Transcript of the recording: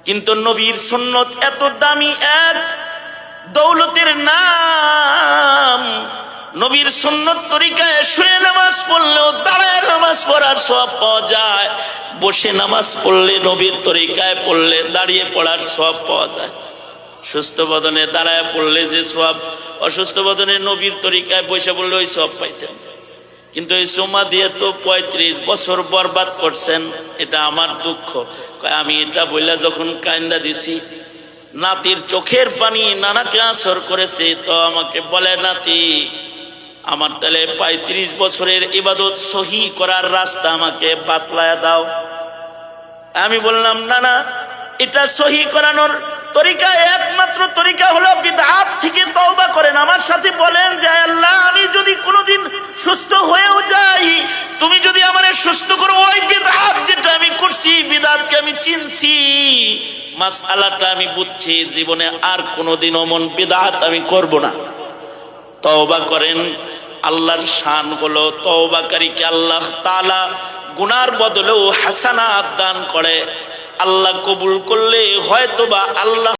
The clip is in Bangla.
কিন্তু নবীর সুন্নত এত দামি এক দৌলতের নাম। নবীর সুন্নত তরিকায় শুয়ে নামাজ পড়লেও দাঁড়ায় নামাজ পড়ার সওয়াব পাওয়া যায়, বসে নামাজ পড়লে নবীর তরিকায় পড়লে দাঁড়িয়ে পড়ার সওয়াব পাওয়া যায়। সুস্থ বদনে দাঁড়ায় পড়লে যে সওয়াব, অসুস্থ বদনে নবীর তরিকায় বসে পড়লে ওই সওয়াব পাইতেন। কিন্তু এই সোমা দিয়ে তো 35 বছর বরবাদ করছেন, এটা আমার দুঃখ। আমি এটা বইলা যখন কান্দা দিছি, নাতির চোখের পানি নানাকে আসর করেছে, তো আমাকে বলে, নাতি আমার তাহলে 35 বছরের ইবাদত সহি করার রাস্তা আমাকে বাতলায়া দাও। আমি বললাম, না না, এটা সহি করানোর তরিকা, একমাত্র তরিকা হলো বিদআত থেকে তওবা করেন। আমার সাথে বলেন যে আল্লাহ, আমি যদি কোনোদিন সুস্থ হয়েও যাই, তুমি যদি আমারে সুস্থ করো, ওই বিদআত যেটা আমি করছি, বিদআতকে আমি চিনছি, মাসআলাটা আমি বুঝছি, জীবনে আর কোনোদিন অমন বিদআত আমি করব না। তওবা করেন। আল্লাহর শান হলো তওবাকারীকে আল্লাহ তাআলা গুনার বদলেও হাসানাত দান করে। আল্লাহ কবুল করলে হয়তোবা আল্লাহ